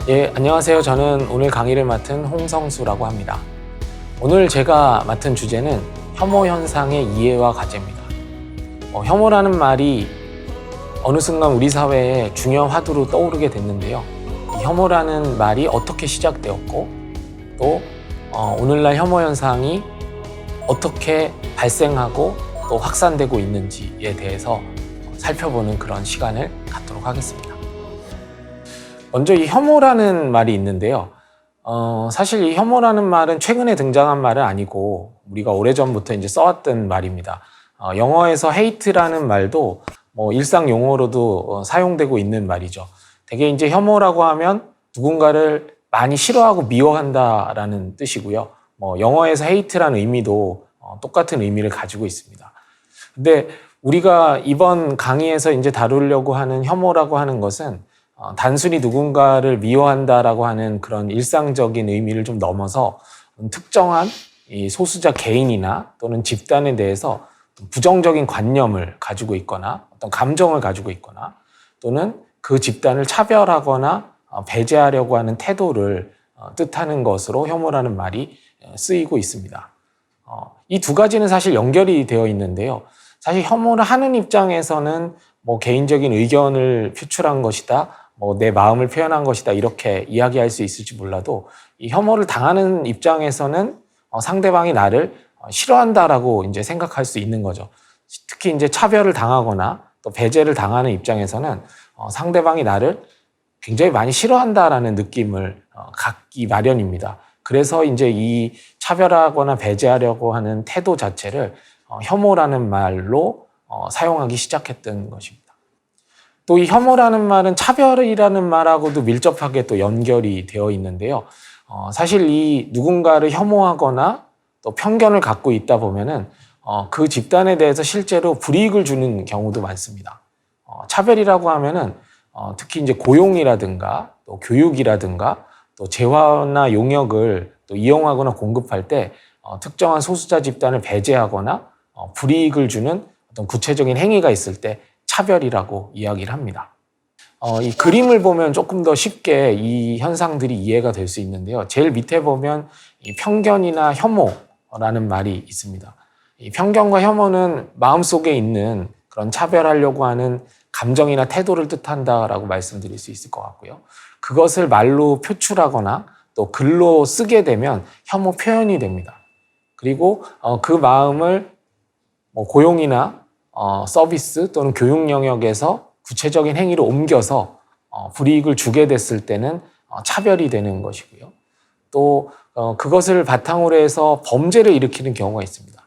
예, 안녕하세요. 저는 오늘 강의를 맡은 홍성수라고 합니다. 오늘 제가 맡은 주제는 혐오 현상의 이해와 과제입니다. 혐오라는 말이 어느 순간 우리 사회에 중요한 화두로 떠오르게 됐는데요. 이 혐오라는 말이 어떻게 시작되었고 또 오늘날 혐오 현상이 어떻게 발생하고 또 확산되고 있는지에 대해서 살펴보는 그런 시간을 갖도록 하겠습니다. 먼저 이 혐오라는 말이 있는데요. 사실 이 혐오라는 말은 최근에 등장한 말은 아니고 우리가 오래전부터 이제 써왔던 말입니다. 영어에서 hate라는 말도 일상 용어로도 사용되고 있는 말이죠. 되게 이제 혐오라고 하면 누군가를 많이 싫어하고 미워한다라는 뜻이고요. 영어에서 hate라는 의미도 똑같은 의미를 가지고 있습니다. 근데 우리가 이번 강의에서 이제 다루려고 하는 혐오라고 하는 것은 단순히 누군가를 미워한다라고 하는 그런 일상적인 의미를 좀 넘어서 특정한 이 소수자 개인이나 또는 집단에 대해서 부정적인 관념을 가지고 있거나 어떤 감정을 가지고 있거나 또는 그 집단을 차별하거나 배제하려고 하는 태도를 뜻하는 것으로 혐오라는 말이 쓰이고 있습니다. 이 두 가지는 사실 연결이 되어 있는데요. 사실 혐오를 하는 입장에서는 개인적인 의견을 표출한 것이다, 내 마음을 표현한 것이다 이렇게 이야기할 수 있을지 몰라도 이 혐오를 당하는 입장에서는 상대방이 나를 싫어한다라고 이제 생각할 수 있는 거죠. 특히 이제 차별을 당하거나 또 배제를 당하는 입장에서는 상대방이 나를 굉장히 많이 싫어한다라는 느낌을 갖기 마련입니다. 그래서 이제 이 차별하거나 배제하려고 하는 태도 자체를 혐오라는 말로 사용하기 시작했던 것입니다. 또 이 혐오라는 말은 차별이라는 말하고도 밀접하게 또 연결이 되어 있는데요. 사실 이 누군가를 혐오하거나 또 편견을 갖고 있다 보면은 그 집단에 대해서 실제로 불이익을 주는 경우도 많습니다. 차별이라고 하면은 특히 이제 고용이라든가 또 교육이라든가 또 재화나 용역을 또 이용하거나 공급할 때 특정한 소수자 집단을 배제하거나 불이익을 주는 어떤 구체적인 행위가 있을 때 차별이라고 이야기를 합니다. 이 그림을 보면 조금 더 쉽게 이 현상들이 이해가 될 수 있는데요. 제일 밑에 보면 이 편견이나 혐오라는 말이 있습니다. 이 편견과 혐오는 마음속에 있는 그런 차별하려고 하는 감정이나 태도를 뜻한다라고 말씀드릴 수 있을 것 같고요. 그것을 말로 표출하거나 또 글로 쓰게 되면 혐오 표현이 됩니다. 그리고 그 마음을 고용이나 서비스 또는 교육 영역에서 구체적인 행위로 옮겨서 불이익을 주게 됐을 때는 차별이 되는 것이고요. 또 그것을 바탕으로 해서 범죄를 일으키는 경우가 있습니다.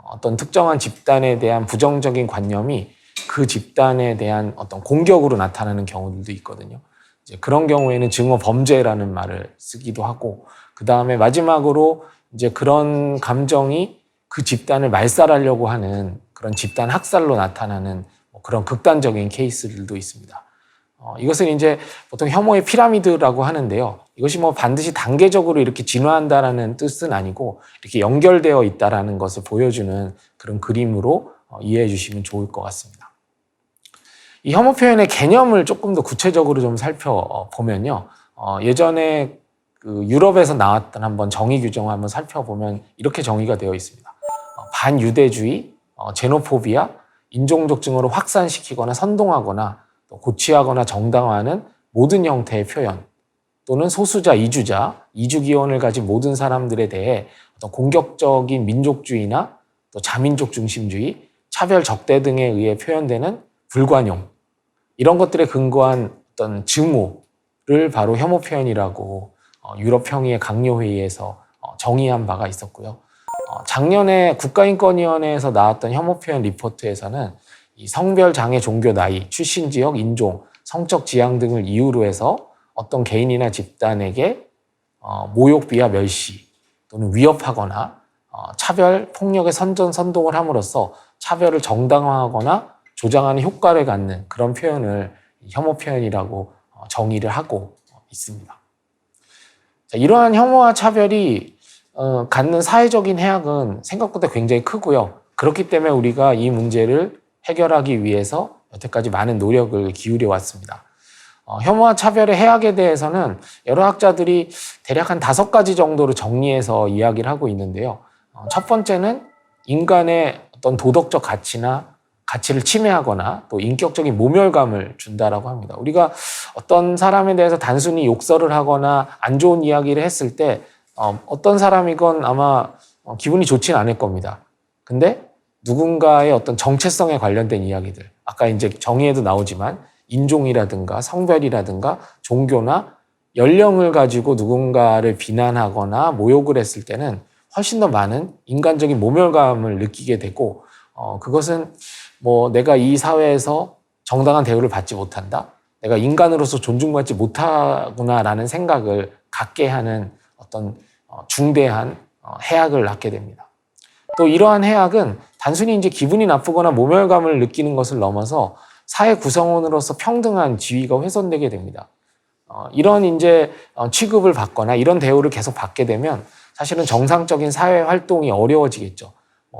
어떤 특정한 집단에 대한 부정적인 관념이 그 집단에 대한 어떤 공격으로 나타나는 경우들도 있거든요. 이제 그런 경우에는 증오 범죄라는 말을 쓰기도 하고, 그 다음에 마지막으로 이제 그런 감정이 그 집단을 말살하려고 하는 그런 집단 학살로 나타나는 그런 극단적인 케이스들도 있습니다. 이것은 이제 보통 혐오의 피라미드라고 하는데요. 이것이 반드시 단계적으로 이렇게 진화한다라는 뜻은 아니고 이렇게 연결되어 있다라는 것을 보여주는 그런 그림으로 이해해 주시면 좋을 것 같습니다. 이 혐오 표현의 개념을 조금 더 구체적으로 좀 살펴보면요. 예전에 그 유럽에서 나왔던 한번 정의 규정을 한번 살펴보면 이렇게 정의가 되어 있습니다. 반유대주의, 제노포비아, 인종적 증오를 확산시키거나 선동하거나 고취하거나 정당화하는 모든 형태의 표현 또는 소수자, 이주자, 이주기원을 가진 모든 사람들에 대해 어떤 공격적인 민족주의나 또 자민족 중심주의, 차별 적대 등에 의해 표현되는 불관용, 이런 것들에 근거한 어떤 증오를 바로 혐오 표현이라고 유럽평의회 강요회의에서 정의한 바가 있었고요. 작년에 국가인권위원회에서 나왔던 혐오 표현 리포트에서는 이 성별, 장애, 종교, 나이, 출신 지역, 인종, 성적 지향 등을 이유로 해서 어떤 개인이나 집단에게 모욕, 비하, 멸시 또는 위협하거나 차별, 폭력의 선동을 함으로써 차별을 정당화하거나 조장하는 효과를 갖는 그런 표현을 혐오 표현이라고 정의를 하고 있습니다. 자, 이러한 혐오와 차별이 갖는 사회적인 해악은 생각보다 굉장히 크고요. 그렇기 때문에 우리가 이 문제를 해결하기 위해서 여태까지 많은 노력을 기울여 왔습니다. 혐오와 차별의 해악에 대해서는 여러 학자들이 대략 한 5가지 정도로 정리해서 이야기를 하고 있는데요. 첫 번째는 인간의 어떤 도덕적 가치를 침해하거나 또 인격적인 모멸감을 준다라고 합니다. 우리가 어떤 사람에 대해서 단순히 욕설을 하거나 안 좋은 이야기를 했을 때 어떤 사람이건 아마 기분이 좋지는 않을 겁니다. 근데 누군가의 어떤 정체성에 관련된 이야기들, 아까 이제 정의에도 나오지만 인종이라든가 성별이라든가 종교나 연령을 가지고 누군가를 비난하거나 모욕을 했을 때는 훨씬 더 많은 인간적인 모멸감을 느끼게 되고 그것은 뭐 내가 이 사회에서 정당한 대우를 받지 못한다, 내가 인간으로서 존중받지 못하구나라는 생각을 갖게 하는 어떤 중대한 해악을 낳게 됩니다. 또 이러한 해악은 단순히 이제 기분이 나쁘거나 모멸감을 느끼는 것을 넘어서 사회 구성원으로서 평등한 지위가 훼손되게 됩니다. 이런 이제 취급을 받거나 이런 대우를 계속 받게 되면 사실은 정상적인 사회 활동이 어려워지겠죠.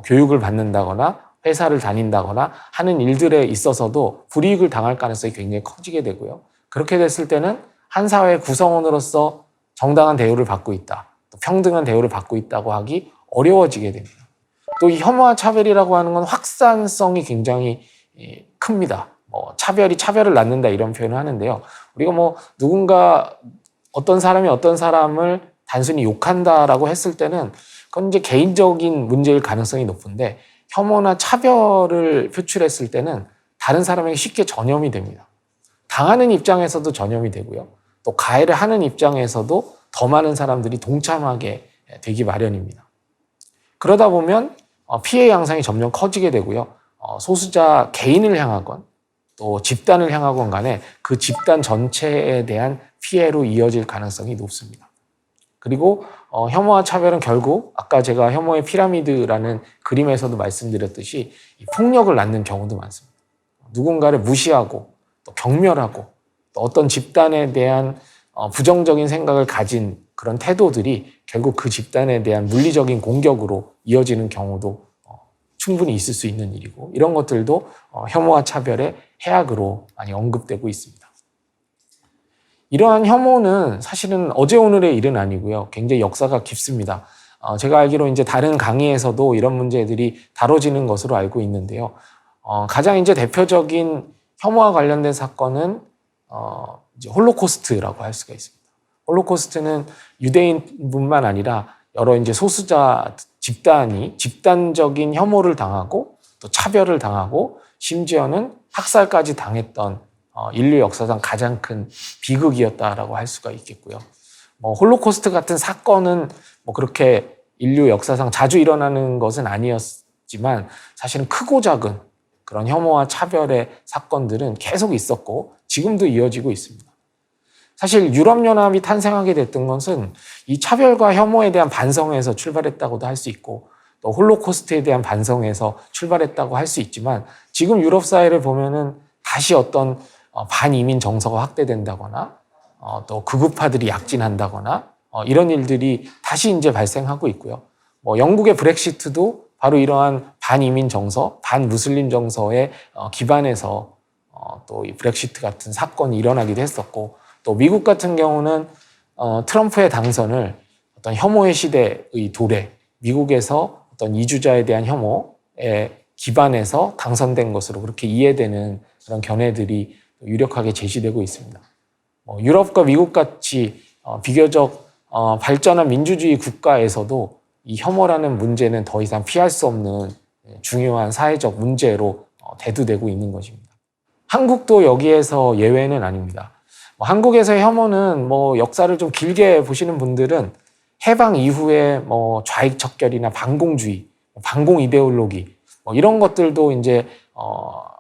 교육을 받는다거나 회사를 다닌다거나 하는 일들에 있어서도 불이익을 당할 가능성이 굉장히 커지게 되고요. 그렇게 됐을 때는 한 사회 구성원으로서 정당한 대우를 받고 있다, 또 평등한 대우를 받고 있다고 하기 어려워지게 됩니다. 또 이 혐오와 차별이라고 하는 건 확산성이 굉장히 큽니다. 차별이 차별을 낳는다 이런 표현을 하는데요. 우리가 누군가 어떤 사람이 어떤 사람을 단순히 욕한다라고 했을 때는 그건 이제 개인적인 문제일 가능성이 높은데 혐오나 차별을 표출했을 때는 다른 사람에게 쉽게 전염이 됩니다. 당하는 입장에서도 전염이 되고요. 또 가해를 하는 입장에서도 더 많은 사람들이 동참하게 되기 마련입니다. 그러다 보면 피해 양상이 점점 커지게 되고요. 소수자 개인을 향하건 또 집단을 향하건 간에 그 집단 전체에 대한 피해로 이어질 가능성이 높습니다. 그리고 혐오와 차별은 결국 아까 제가 혐오의 피라미드라는 그림에서도 말씀드렸듯이 폭력을 낳는 경우도 많습니다. 누군가를 무시하고 또 경멸하고 또 어떤 집단에 대한 부정적인 생각을 가진 그런 태도들이 결국 그 집단에 대한 물리적인 공격으로 이어지는 경우도 충분히 있을 수 있는 일이고, 이런 것들도 혐오와 차별의 해악으로 많이 언급되고 있습니다. 이러한 혐오는 사실은 어제 오늘의 일은 아니고요. 굉장히 역사가 깊습니다. 제가 알기로 이제 다른 강의에서도 이런 문제들이 다뤄지는 것으로 알고 있는데요. 가장 이제 대표적인 혐오와 관련된 사건은 이제 홀로코스트라고 할 수가 있습니다. 홀로코스트는 유대인뿐만 아니라 여러 이제 소수자 집단이 집단적인 혐오를 당하고 또 차별을 당하고 심지어는 학살까지 당했던 인류 역사상 가장 큰 비극이었다라고 할 수가 있겠고요. 홀로코스트 같은 사건은 그렇게 인류 역사상 자주 일어나는 것은 아니었지만 사실은 크고 작은 그런 혐오와 차별의 사건들은 계속 있었고 지금도 이어지고 있습니다. 사실 유럽연합이 탄생하게 됐던 것은 이 차별과 혐오에 대한 반성에서 출발했다고도 할 수 있고 또 홀로코스트에 대한 반성에서 출발했다고 할 수 있지만 지금 유럽 사회를 보면은 다시 어떤 반이민 정서가 확대된다거나 또 극우파들이 약진한다거나 이런 일들이 다시 이제 발생하고 있고요. 영국의 브렉시트도 바로 이러한 반이민 정서, 반무슬림 정서에 기반해서 또 이 브렉시트 같은 사건이 일어나기도 했었고, 또 미국 같은 경우는 트럼프의 당선을 어떤 혐오의 시대의 도래, 미국에서 어떤 이주자에 대한 혐오에 기반해서 당선된 것으로 그렇게 이해되는 그런 견해들이 유력하게 제시되고 있습니다. 유럽과 미국같이 비교적 발전한 민주주의 국가에서도 이 혐오라는 문제는 더 이상 피할 수 없는 중요한 사회적 문제로 대두되고 있는 것입니다. 한국도 여기에서 예외는 아닙니다. 한국에서의 혐오는 역사를 좀 길게 보시는 분들은 해방 이후에 좌익 척결이나 반공주의, 반공 이데올로기 이런 것들도 이제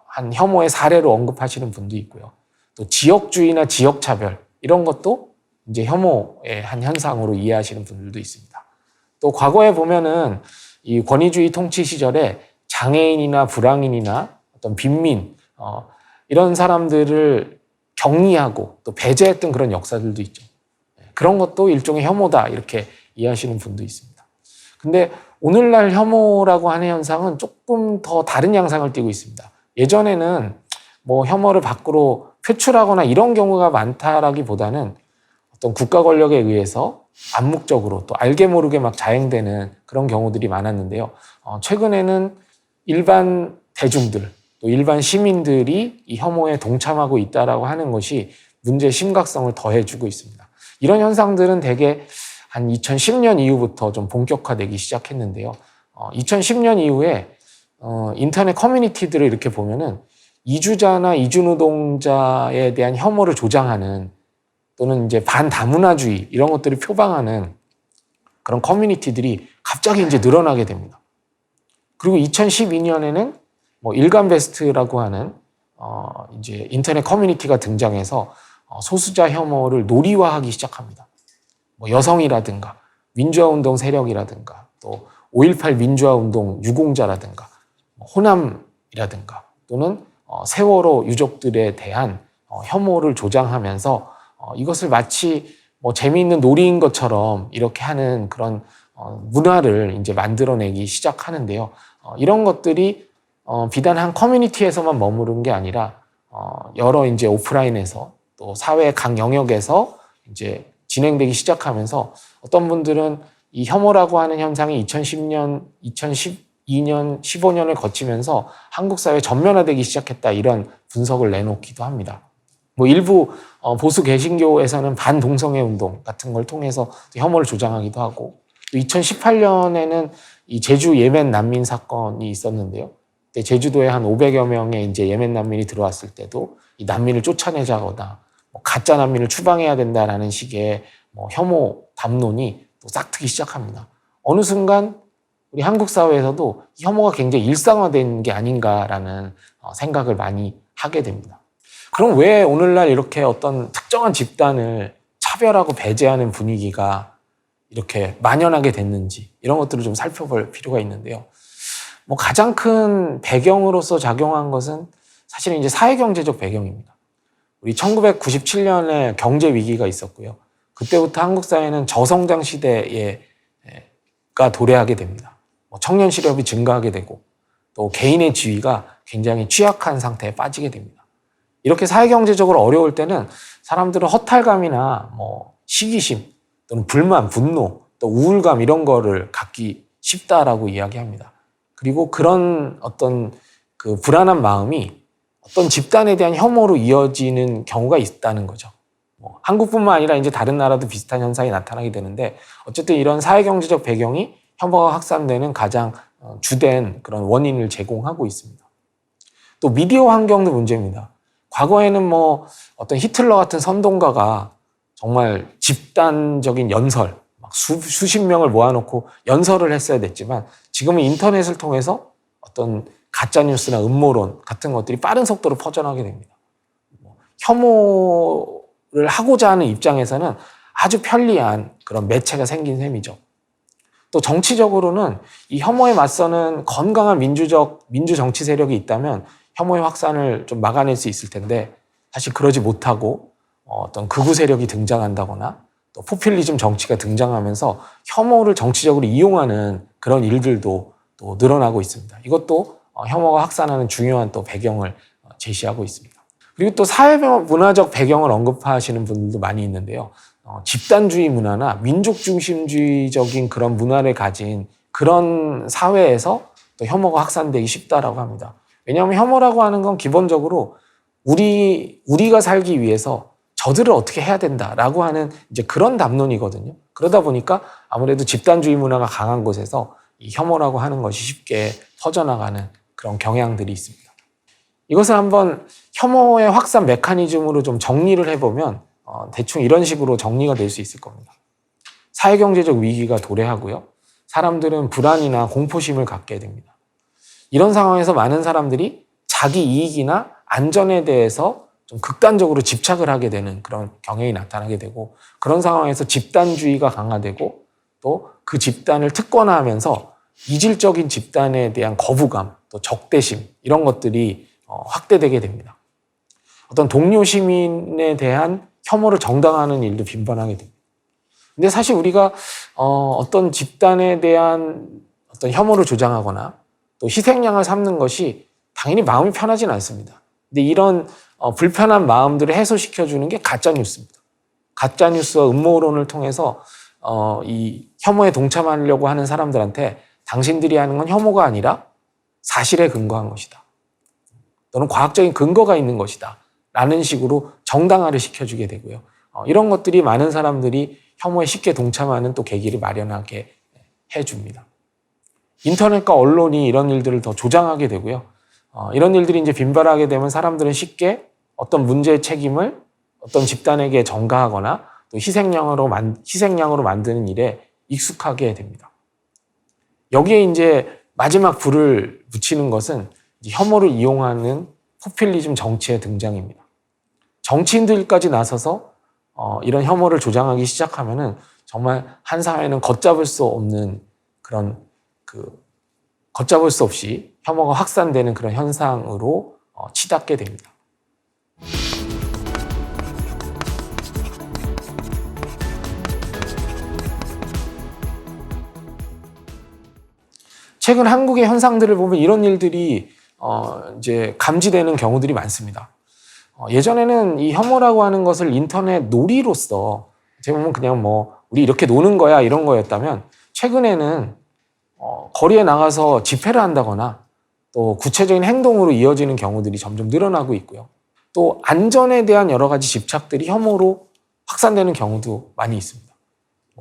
한 혐오의 사례로 언급하시는 분도 있고요. 또 지역주의나 지역차별 이런 것도 이제 혐오의 한 현상으로 이해하시는 분들도 있습니다. 또 과거에 보면은 이 권위주의 통치 시절에 장애인이나 불황인이나 어떤 빈민 이런 사람들을 격리하고 또 배제했던 그런 역사들도 있죠. 그런 것도 일종의 혐오다 이렇게 이해하시는 분도 있습니다. 근데 오늘날 혐오라고 하는 현상은 조금 더 다른 양상을 띠고 있습니다. 예전에는 혐오를 밖으로 표출하거나 이런 경우가 많다라기보다는 어떤 국가 권력에 의해서 암묵적으로 또 알게 모르게 막 자행되는 그런 경우들이 많았는데요. 최근에는 일반 대중들, 또 일반 시민들이 이 혐오에 동참하고 있다라고 하는 것이 문제의 심각성을 더해주고 있습니다. 이런 현상들은 대개 한 2010년 이후부터 좀 본격화되기 시작했는데요. 2010년 이후에 인터넷 커뮤니티들을 이렇게 보면은 이주자나 이주노동자에 대한 혐오를 조장하는 또는 이제 반다문화주의 이런 것들을 표방하는 그런 커뮤니티들이 갑자기 이제 늘어나게 됩니다. 그리고 2012년에는 뭐 일간베스트라고 하는 이제 인터넷 커뮤니티가 등장해서 소수자 혐오를 놀이화하기 시작합니다. 뭐 여성이라든가 민주화운동 세력이라든가 또 5.18 민주화운동 유공자라든가 호남이라든가 또는 세월호 유족들에 대한 혐오를 조장하면서 이것을 마치 뭐 재미있는 놀이인 것처럼 이렇게 하는 그런 문화를 이제 만들어내기 시작하는데요. 이런 것들이 비단 한 커뮤니티에서만 머무른 게 아니라 여러 이제 오프라인에서 또 사회 각 영역에서 이제 진행되기 시작하면서 어떤 분들은 이 혐오라고 하는 현상이 2010년, 2012년, 15년을 거치면서 한국 사회에 전면화되기 시작했다 이런 분석을 내놓기도 합니다. 뭐 일부 보수 개신교에서는 반동성애 운동 같은 걸 통해서 혐오를 조장하기도 하고, 또 2018년에는 이 제주 예멘 난민 사건이 있었는데요. 그때 제주도에 한 500여 명의 이제 예멘 난민이 들어왔을 때도 이 난민을 쫓아내자거나 가짜 난민을 추방해야 된다라는 식의 혐오 담론이 또 싹트기 시작합니다. 어느 순간 우리 한국 사회에서도 혐오가 굉장히 일상화된 게 아닌가라는 생각을 많이 하게 됩니다. 그럼 왜 오늘날 이렇게 어떤 특정한 집단을 차별하고 배제하는 분위기가 이렇게 만연하게 됐는지 이런 것들을 좀 살펴볼 필요가 있는데요. 뭐 가장 큰 배경으로서 작용한 것은 사실은 이제 사회경제적 배경입니다. 우리 1997년에 경제 위기가 있었고요. 그때부터 한국 사회는 저성장 시대가 도래하게 됩니다. 청년 실업이 증가하게 되고 또 개인의 지위가 굉장히 취약한 상태에 빠지게 됩니다. 이렇게 사회경제적으로 어려울 때는 사람들은 허탈감이나 시기심 또는 불만, 분노, 또 우울감 이런 거를 갖기 쉽다라고 이야기합니다. 그리고 그런 어떤 그 불안한 마음이 어떤 집단에 대한 혐오로 이어지는 경우가 있다는 거죠. 한국뿐만 아니라 이제 다른 나라도 비슷한 현상이 나타나게 되는데, 어쨌든 이런 사회경제적 배경이 혐오가 확산되는 가장 주된 그런 원인을 제공하고 있습니다. 또 미디어 환경도 문제입니다. 과거에는 어떤 히틀러 같은 선동가가 정말 집단적인 연설, 수십 명을 모아놓고 연설을 했어야 됐지만, 지금은 인터넷을 통해서 어떤 가짜뉴스나 음모론 같은 것들이 빠른 속도로 퍼져나가게 됩니다. 혐오를 하고자 하는 입장에서는 아주 편리한 그런 매체가 생긴 셈이죠. 또 정치적으로는 이 혐오에 맞서는 건강한 민주 정치 세력이 있다면 혐오의 확산을 좀 막아낼 수 있을 텐데, 사실 그러지 못하고 어떤 극우 세력이 등장한다거나 또 포퓰리즘 정치가 등장하면서 혐오를 정치적으로 이용하는 그런 일들도 또 늘어나고 있습니다. 이것도 혐오가 확산하는 중요한 또 배경을 제시하고 있습니다. 그리고 또 사회문화적 배경을 언급하시는 분들도 많이 있는데요. 집단주의 문화나 민족 중심주의적인 그런 문화를 가진 그런 사회에서 또 혐오가 확산되기 쉽다라고 합니다. 왜냐하면 혐오라고 하는 건 기본적으로 우리가 살기 위해서 저들을 어떻게 해야 된다라고 하는 이제 그런 담론이거든요. 그러다 보니까 아무래도 집단주의 문화가 강한 곳에서 이 혐오라고 하는 것이 쉽게 퍼져나가는 그런 경향들이 있습니다. 이것을 한번 혐오의 확산 메커니즘으로 좀 정리를 해보면 대충 이런 식으로 정리가 될 수 있을 겁니다. 사회경제적 위기가 도래하고요. 사람들은 불안이나 공포심을 갖게 됩니다. 이런 상황에서 많은 사람들이 자기 이익이나 안전에 대해서 좀 극단적으로 집착을 하게 되는 그런 경향이 나타나게 되고, 그런 상황에서 집단주의가 강화되고 또 그 집단을 특권화하면서 이질적인 집단에 대한 거부감, 또 적대심 이런 것들이 확대되게 됩니다. 어떤 동료 시민에 대한 혐오를 정당화하는 일도 빈번하게 됩니다. 근데 사실 우리가 어떤 집단에 대한 어떤 혐오를 조장하거나 또 희생양을 삼는 것이 당연히 마음이 편하진 않습니다. 근데 이런 불편한 마음들을 해소시켜주는 게 가짜뉴스입니다. 가짜뉴스와 음모론을 통해서 이 혐오에 동참하려고 하는 사람들한테 당신들이 하는 건 혐오가 아니라 사실에 근거한 것이다. 또는 과학적인 근거가 있는 것이다. 라는 식으로 정당화를 시켜주게 되고요. 이런 것들이 많은 사람들이 혐오에 쉽게 동참하는 또 계기를 마련하게 해줍니다. 인터넷과 언론이 이런 일들을 더 조장하게 되고요. 이런 일들이 이제 빈발하게 되면 사람들은 쉽게 어떤 문제의 책임을 어떤 집단에게 전가하거나 또 희생양으로 만드는 일에 익숙하게 됩니다. 여기에 이제 마지막 불을 붙이는 것은 혐오를 이용하는 포퓰리즘 정치의 등장입니다. 정치인들까지 나서서 이런 혐오를 조장하기 시작하면은 정말 한 사회는 걷잡을 수 없는 그런 걷잡을 수 없이 혐오가 확산되는 그런 현상으로 치닫게 됩니다. 최근 한국의 현상들을 보면 이런 일들이 이제 감지되는 경우들이 많습니다. 예전에는 이 혐오라고 하는 것을 인터넷 놀이로서 어떻게 보면 그냥 우리 이렇게 노는 거야 이런 거였다면 최근에는 거리에 나가서 집회를 한다거나 또 구체적인 행동으로 이어지는 경우들이 점점 늘어나고 있고요. 또 안전에 대한 여러 가지 집착들이 혐오로 확산되는 경우도 많이 있습니다.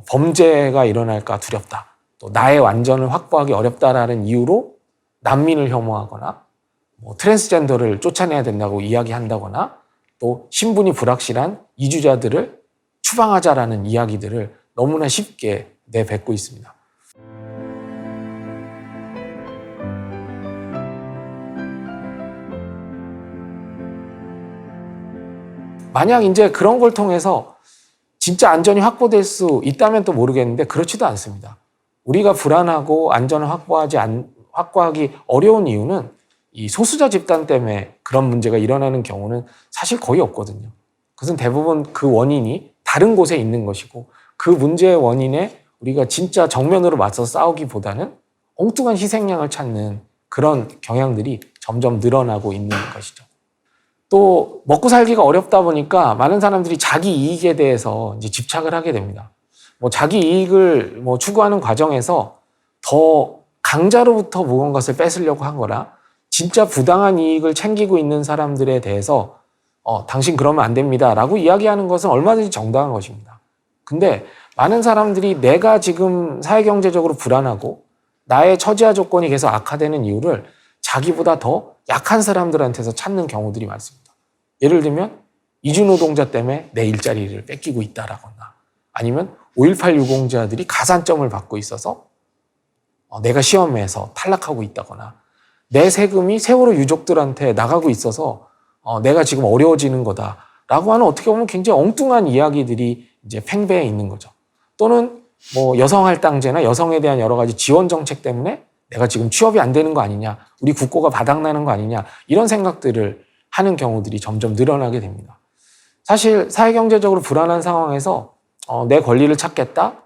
범죄가 일어날까 두렵다. 또 나의 안전을 확보하기 어렵다라는 이유로 난민을 혐오하거나 트랜스젠더를 쫓아내야 된다고 이야기한다거나 또 신분이 불확실한 이주자들을 추방하자라는 이야기들을 너무나 쉽게 내뱉고 있습니다. 만약 이제 그런 걸 통해서 진짜 안전이 확보될 수 있다면 또 모르겠는데 그렇지도 않습니다. 우리가 불안하고 안전을 확보하기 어려운 이유는 이 소수자 집단 때문에 그런 문제가 일어나는 경우는 사실 거의 없거든요. 그것은 대부분 그 원인이 다른 곳에 있는 것이고 그 문제의 원인에 우리가 진짜 정면으로 맞서 싸우기보다는 엉뚱한 희생양을 찾는 그런 경향들이 점점 늘어나고 있는 것이죠. 또 먹고 살기가 어렵다 보니까 많은 사람들이 자기 이익에 대해서 이제 집착을 하게 됩니다. 자기 이익을 추구하는 과정에서 더 강자로부터 무언가를 뺏으려고 한 거라 진짜 부당한 이익을 챙기고 있는 사람들에 대해서 당신 그러면 안 됩니다 라고 이야기하는 것은 얼마든지 정당한 것입니다. 근데 많은 사람들이 내가 지금 사회경제적으로 불안하고 나의 처지와 조건이 계속 악화되는 이유를 자기보다 더 약한 사람들한테서 찾는 경우들이 많습니다. 예를 들면 이주노동자 때문에 내 일자리를 뺏기고 있다라거나 아니면 5.18 유공자들이 가산점을 받고 있어서 내가 시험에서 탈락하고 있다거나 내 세금이 세월호 유족들한테 나가고 있어서 내가 지금 어려워지는 거다라고 하는 어떻게 보면 굉장히 엉뚱한 이야기들이 이제 팽배해 있는 거죠. 또는 여성할당제나 여성에 대한 여러 가지 지원 정책 때문에 내가 지금 취업이 안 되는 거 아니냐, 우리 국고가 바닥나는 거 아니냐 이런 생각들을 하는 경우들이 점점 늘어나게 됩니다. 사실 사회경제적으로 불안한 상황에서 내 권리를 찾겠다,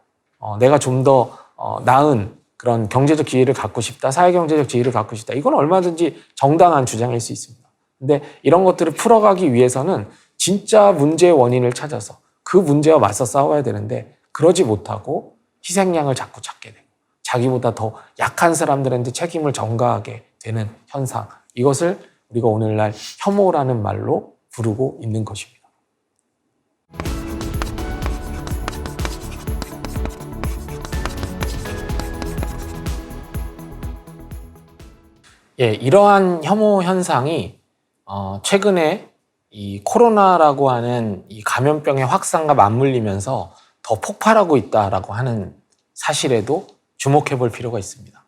내가 좀 더 나은 그런 경제적 기회를 갖고 싶다, 사회경제적 지위를 갖고 싶다. 이건 얼마든지 정당한 주장일 수 있습니다. 근데 이런 것들을 풀어가기 위해서는 진짜 문제의 원인을 찾아서 그 문제와 맞서 싸워야 되는데 그러지 못하고 희생양을 자꾸 찾게 되고 자기보다 더 약한 사람들한테 책임을 전가하게 되는 현상. 이것을 우리가 오늘날 혐오라는 말로 부르고 있는 것입니다. 예, 이러한 혐오 현상이 최근에 이 코로나라고 하는 이 감염병의 확산과 맞물리면서 더 폭발하고 있다라고 하는 사실에도 주목해 볼 필요가 있습니다.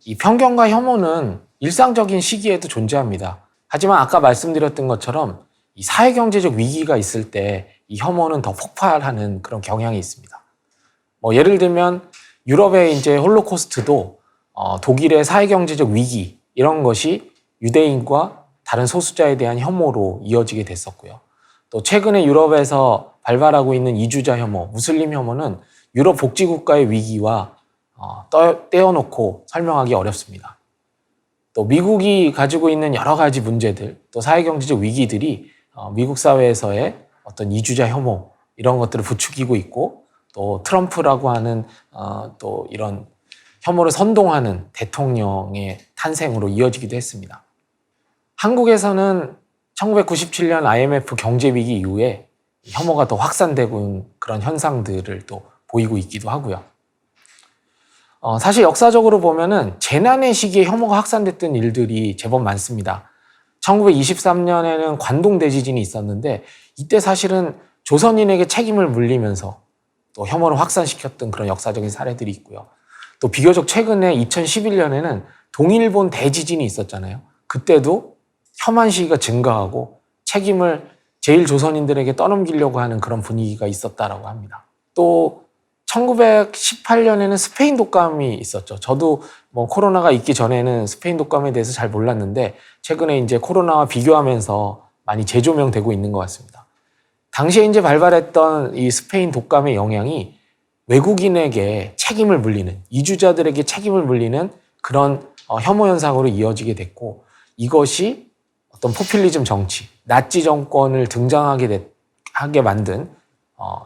이 편견과 혐오는 일상적인 시기에도 존재합니다. 하지만 아까 말씀드렸던 것처럼 이 사회경제적 위기가 있을 때 이 혐오는 더 폭발하는 그런 경향이 있습니다. 예를 들면 유럽의 이제 홀로코스트도 독일의 사회경제적 위기 이런 것이 유대인과 다른 소수자에 대한 혐오로 이어지게 됐었고요. 또 최근에 유럽에서 발발하고 있는 이주자 혐오, 무슬림 혐오는 유럽 복지국가의 위기와 떼어놓고 설명하기 어렵습니다. 또 미국이 가지고 있는 여러 가지 문제들, 또 사회경제적 위기들이 미국 사회에서의 어떤 이주자 혐오 이런 것들을 부추기고 있고, 또 트럼프라고 하는 또 이런 혐오를 선동하는 대통령의 탄생으로 이어지기도 했습니다. 한국에서는 1997년 IMF 경제위기 이후에 혐오가 더 확산되고 있는 그런 현상들을 또 보이고 있기도 하고요. 사실 역사적으로 보면은 재난의 시기에 혐오가 확산됐던 일들이 제법 많습니다. 1923년에는 관동 대지진이 있었는데 이때 사실은 조선인에게 책임을 물리면서 또 혐오를 확산시켰던 그런 역사적인 사례들이 있고요. 또 비교적 최근에 2011년에는 동일본 대지진이 있었잖아요. 그때도 혐한 시기가 증가하고 책임을 제일 조선인들에게 떠넘기려고 하는 그런 분위기가 있었다라고 합니다. 또 1918년에는 스페인 독감이 있었죠. 저도 코로나가 있기 전에는 스페인 독감에 대해서 잘 몰랐는데 최근에 이제 코로나와 비교하면서 많이 재조명되고 있는 것 같습니다. 당시에 이제 발발했던 이 스페인 독감의 영향이 외국인에게 책임을 물리는, 이주자들에게 책임을 물리는 그런 혐오 현상으로 이어지게 됐고, 이것이 어떤 포퓰리즘 정치, 나치 정권을 등장하게 하게 만든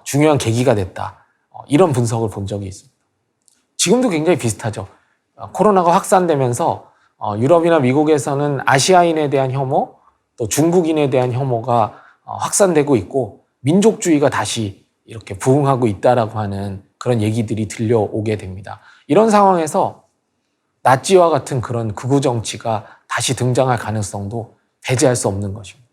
중요한 계기가 됐다. 이런 분석을 본 적이 있습니다. 지금도 굉장히 비슷하죠. 코로나가 확산되면서 유럽이나 미국에서는 아시아인에 대한 혐오, 또 중국인에 대한 혐오가 확산되고 있고 민족주의가 다시 이렇게 부흥하고 있다라고 하는 그런 얘기들이 들려오게 됩니다. 이런 상황에서 나치와 같은 그런 극우 정치가 다시 등장할 가능성도 배제할 수 없는 것입니다.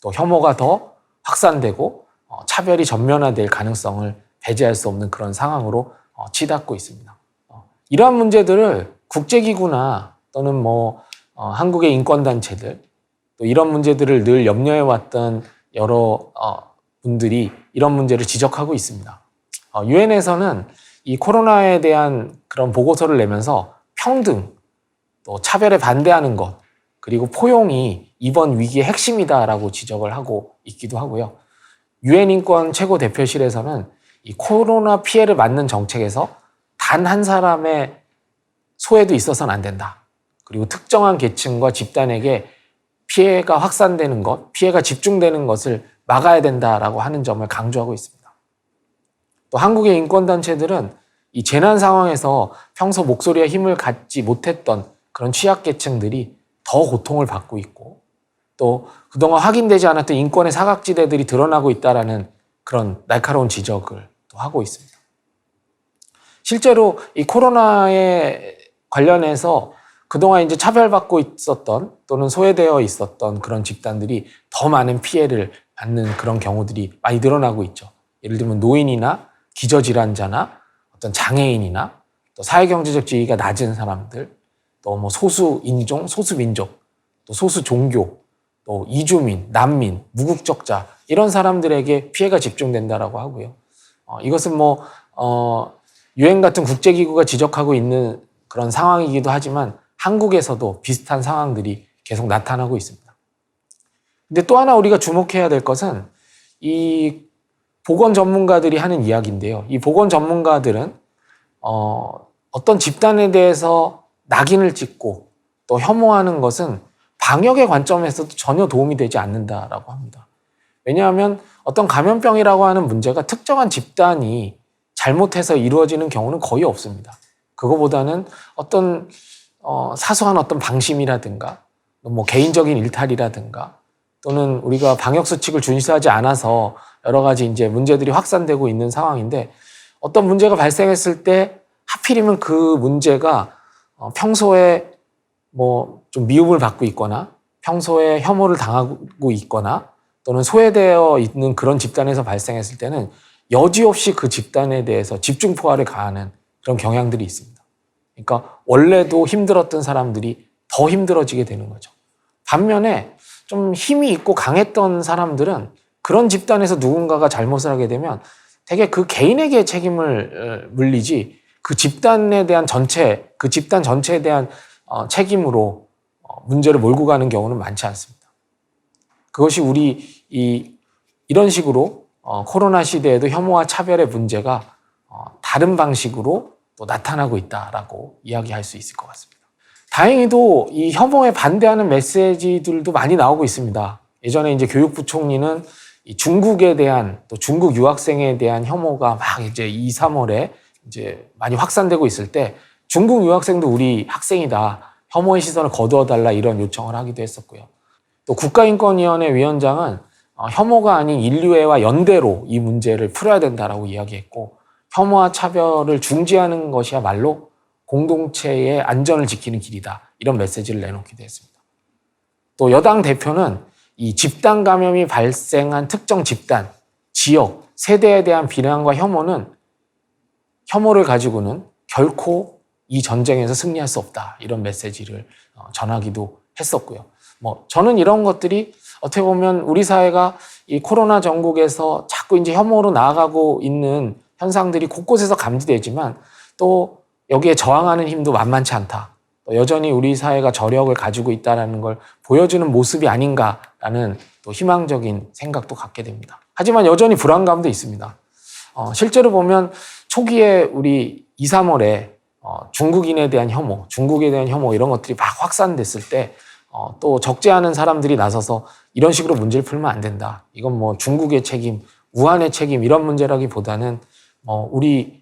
또 혐오가 더 확산되고 차별이 전면화될 가능성을 배제할 수 없는 그런 상황으로 치닫고 있습니다. 이러한 문제들을 국제기구나 또는 한국의 인권단체들, 또 이런 문제들을 늘 염려해왔던 여러 분들이 이런 문제를 지적하고 있습니다. 유엔에서는 이 코로나에 대한 그런 보고서를 내면서 평등, 또 차별에 반대하는 것, 그리고 포용이 이번 위기의 핵심이다라고 지적을 하고 있기도 하고요. 유엔 인권 최고 대표실에서는 이 코로나 피해를 막는 정책에서 단 한 사람의 소외도 있어서는 안 된다. 그리고 특정한 계층과 집단에게 피해가 확산되는 것, 피해가 집중되는 것을 막아야 된다라고 하는 점을 강조하고 있습니다. 또 한국의 인권단체들은 이 재난 상황에서 평소 목소리와 힘을 갖지 못했던 그런 취약계층들이 더 고통을 받고 있고, 또 그동안 확인되지 않았던 인권의 사각지대들이 드러나고 있다라는 그런 날카로운 지적을 또 하고 있습니다. 실제로 이 코로나에 관련해서 그동안 이제 차별받고 있었던 또는 소외되어 있었던 그런 집단들이 더 많은 피해를 받는 그런 경우들이 많이 늘어나고 있죠. 예를 들면 노인이나 기저질환자나 어떤 장애인이나 또 사회경제적 지위가 낮은 사람들, 또 소수 인종, 소수 민족, 또 소수 종교, 또 이주민, 난민, 무국적자 이런 사람들에게 피해가 집중된다라고 하고요. 이것은 유엔 같은 국제기구가 지적하고 있는 그런 상황이기도 하지만 한국에서도 비슷한 상황들이 계속 나타나고 있습니다. 근데 또 하나 우리가 주목해야 될 것은 이 보건 전문가들이 하는 이야기인데요. 이 보건 전문가들은 어떤 집단에 대해서 낙인을 찍고 또 혐오하는 것은 방역의 관점에서도 전혀 도움이 되지 않는다라고 합니다. 왜냐하면 어떤 감염병이라고 하는 문제가 특정한 집단이 잘못해서 이루어지는 경우는 거의 없습니다. 그거보다는 어떤 사소한 어떤 방심이라든가 개인적인 일탈이라든가 또는 우리가 방역 수칙을 준수하지 않아서 여러 가지 이제 문제들이 확산되고 있는 상황인데, 어떤 문제가 발생했을 때 하필이면 그 문제가 평소에 좀 미움을 받고 있거나 평소에 혐오를 당하고 있거나 또는 소외되어 있는 그런 집단에서 발생했을 때는 여지없이 그 집단에 대해서 집중포화를 가하는 그런 경향들이 있습니다. 그러니까 원래도 힘들었던 사람들이 더 힘들어지게 되는 거죠. 반면에 좀 힘이 있고 강했던 사람들은 그런 집단에서 누군가가 잘못을 하게 되면 되게 그 개인에게 책임을 물리지 그 집단에 대한 그 집단 전체에 대한 책임으로 문제를 몰고 가는 경우는 많지 않습니다. 그것이 이런 식으로 코로나 시대에도 혐오와 차별의 문제가 다른 방식으로 또 나타나고 있다라고 이야기할 수 있을 것 같습니다. 다행히도 이 혐오에 반대하는 메시지들도 많이 나오고 있습니다. 예전에 이제 교육부 총리는 이 중국에 대한 또 중국 유학생에 대한 혐오가 막 이제 2, 3월에 이제 많이 확산되고 있을 때 중국 유학생도 우리 학생이다. 혐오의 시선을 거두어달라 이런 요청을 하기도 했었고요. 또 국가인권위원회 위원장은 혐오가 아닌 인류애와 연대로 이 문제를 풀어야 된다라고 이야기했고 혐오와 차별을 중지하는 것이야말로 공동체의 안전을 지키는 길이다. 이런 메시지를 내놓기도 했습니다. 또 여당 대표는 이 집단 감염이 발생한 특정 집단, 지역, 세대에 대한 비난과 혐오를 가지고는 결코 이 전쟁에서 승리할 수 없다. 이런 메시지를 전하기도 했었고요. 저는 이런 것들이 어떻게 보면 우리 사회가 이 코로나 전국에서 자꾸 이제 혐오로 나아가고 있는 현상들이 곳곳에서 감지되지만 또 여기에 저항하는 힘도 만만치 않다. 또 여전히 우리 사회가 저력을 가지고 있다는 걸 보여주는 모습이 아닌가라는 또 희망적인 생각도 갖게 됩니다. 하지만 여전히 불안감도 있습니다. 실제로 보면 초기에 우리 2, 3월에 중국에 대한 혐오 이런 것들이 막 확산됐을 때 또 적지 않은 사람들이 나서서 이런 식으로 문제를 풀면 안 된다. 이건 뭐 중국의 책임, 우한의 책임 이런 문제라기보다는 우리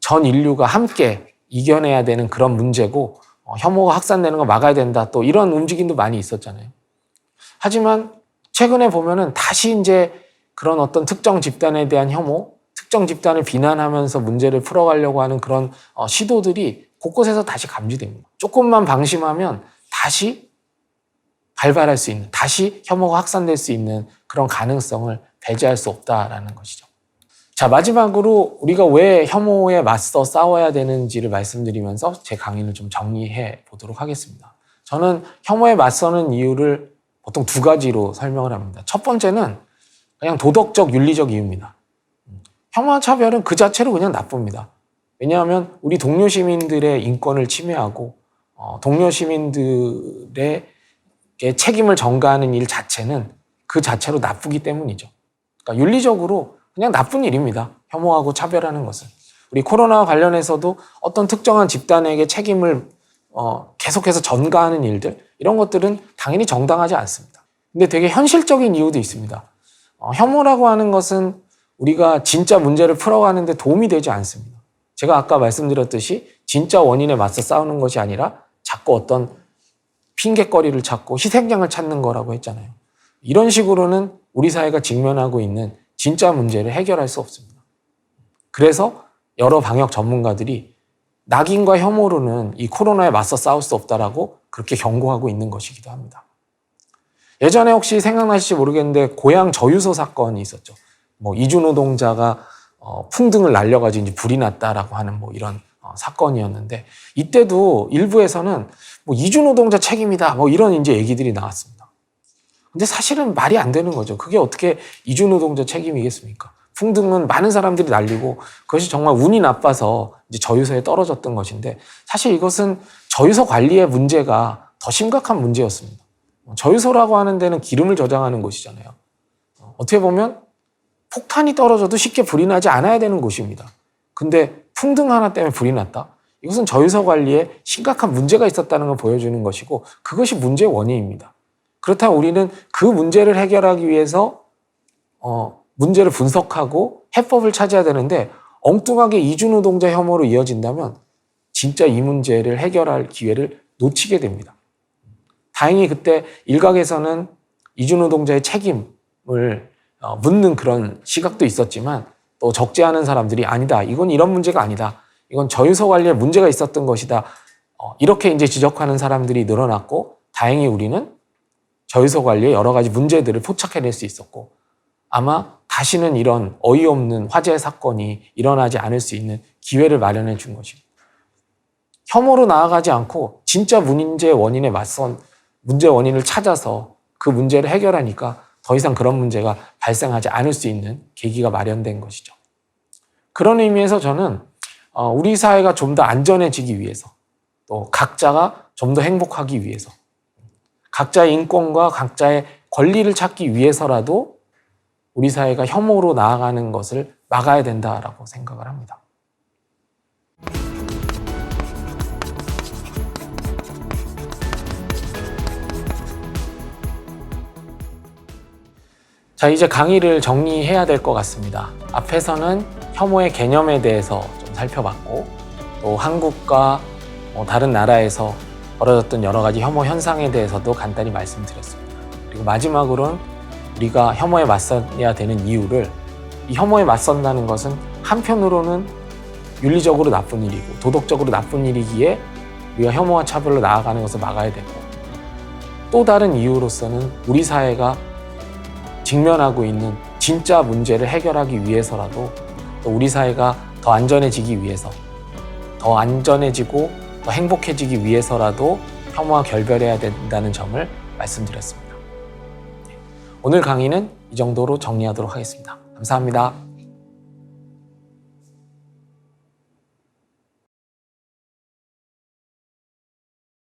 전 인류가 함께 이겨내야 되는 그런 문제고 혐오가 확산되는 거 막아야 된다. 또 이런 움직임도 많이 있었잖아요. 하지만 최근에 보면은 다시 이제 그런 어떤 특정 집단에 대한 혐오, 특정 집단을 비난하면서 문제를 풀어가려고 하는 그런 시도들이 곳곳에서 다시 감지됩니다. 조금만 방심하면 다시 발발할 수 있는, 다시 혐오가 확산될 수 있는 그런 가능성을 배제할 수 없다라는 것이죠. 자, 마지막으로 우리가 왜 혐오에 맞서 싸워야 되는지를 말씀드리면서 제 강의를 좀 정리해 보도록 하겠습니다. 저는 혐오에 맞서는 이유를 보통 두 가지로 설명을 합니다. 첫 번째는 그냥 도덕적, 윤리적 이유입니다. 혐오와 차별은 그 자체로 그냥 나쁩니다. 왜냐하면 우리 동료 시민들의 인권을 침해하고 동료 시민들의 책임을 전가하는 일 자체는 그 자체로 나쁘기 때문이죠. 그러니까 윤리적으로 그냥 나쁜 일입니다. 혐오하고 차별하는 것은. 우리 코로나와 관련해서도 어떤 특정한 집단에게 책임을 계속해서 전가하는 일들, 이런 것들은 당연히 정당하지 않습니다. 근데 되게 현실적인 이유도 있습니다. 혐오라고 하는 것은 우리가 진짜 문제를 풀어가는 데 도움이 되지 않습니다. 제가 아까 말씀드렸듯이 진짜 원인에 맞서 싸우는 것이 아니라 자꾸 어떤 핑계거리를 찾고 희생양을 찾는 거라고 했잖아요. 이런 식으로는 우리 사회가 직면하고 있는 진짜 문제를 해결할 수 없습니다. 그래서 여러 방역 전문가들이 낙인과 혐오로는 이 코로나에 맞서 싸울 수 없다라고 그렇게 경고하고 있는 것이기도 합니다. 예전에 혹시 생각나실지 모르겠는데 고향 저유소 사건이 있었죠. 이주노동자가 풍등을 날려가지고 이제 불이 났다라고 하는 이런 사건이었는데 이때도 일부에서는 이주노동자 책임이다 이런 이제 얘기들이 나왔습니다. 근데 사실은 말이 안 되는 거죠. 그게 어떻게 이주노동자 책임이겠습니까? 풍등은 많은 사람들이 날리고 그것이 정말 운이 나빠서 이제 저유소에 떨어졌던 것인데 사실 이것은 저유소 관리의 문제가 더 심각한 문제였습니다. 저유소라고 하는 데는 기름을 저장하는 곳이잖아요. 어떻게 보면 폭탄이 떨어져도 쉽게 불이 나지 않아야 되는 곳입니다. 근데 풍등 하나 때문에 불이 났다? 이것은 저유소 관리에 심각한 문제가 있었다는 걸 보여주는 것이고 그것이 문제의 원인입니다. 그렇다면 우리는 그 문제를 해결하기 위해서 문제를 분석하고 해법을 찾아야 되는데 엉뚱하게 이주노동자 혐오로 이어진다면 진짜 이 문제를 해결할 기회를 놓치게 됩니다. 다행히 그때 일각에서는 이주노동자의 책임을 묻는 그런 시각도 있었지만 또 적지 않은 사람들이 아니다. 이건 이런 문제가 아니다. 이건 저유소 관리에 문제가 있었던 것이다. 이렇게 이제 지적하는 사람들이 늘어났고 다행히 우리는 저유소 관리에 여러 가지 문제들을 포착해낼 수 있었고 아마 다시는 이런 어이없는 화재 사건이 일어나지 않을 수 있는 기회를 마련해 준 것입니다. 혐오로 나아가지 않고 진짜 문제의 원인에 맞선 문제 원인을 찾아서 그 문제를 해결하니까 더 이상 그런 문제가 발생하지 않을 수 있는 계기가 마련된 것이죠. 그런 의미에서 저는 우리 사회가 좀 더 안전해지기 위해서 또 각자가 좀 더 행복하기 위해서 각자의 인권과 각자의 권리를 찾기 위해서라도 우리 사회가 혐오로 나아가는 것을 막아야 된다라고 생각을 합니다. 자, 이제 강의를 정리해야 될 것 같습니다. 앞에서는 혐오의 개념에 대해서 좀 살펴봤고, 또 한국과 다른 나라에서 벌어졌던 여러 가지 혐오 현상에 대해서도 간단히 말씀드렸습니다. 그리고 마지막으로는 우리가 혐오에 맞서야 되는 이유를, 이 혐오에 맞선다는 것은 한편으로는 윤리적으로 나쁜 일이고 도덕적으로 나쁜 일이기에 우리가 혐오와 차별로 나아가는 것을 막아야 되고, 또 다른 이유로서는 우리 사회가 직면하고 있는 진짜 문제를 해결하기 위해서라도, 또 우리 사회가 더 안전해지기 위해서, 더 안전해지고 더 행복해지기 위해서라도 혐오와 결별해야 된다는 점을 말씀드렸습니다. 오늘 강의는 이 정도로 정리하도록 하겠습니다. 감사합니다.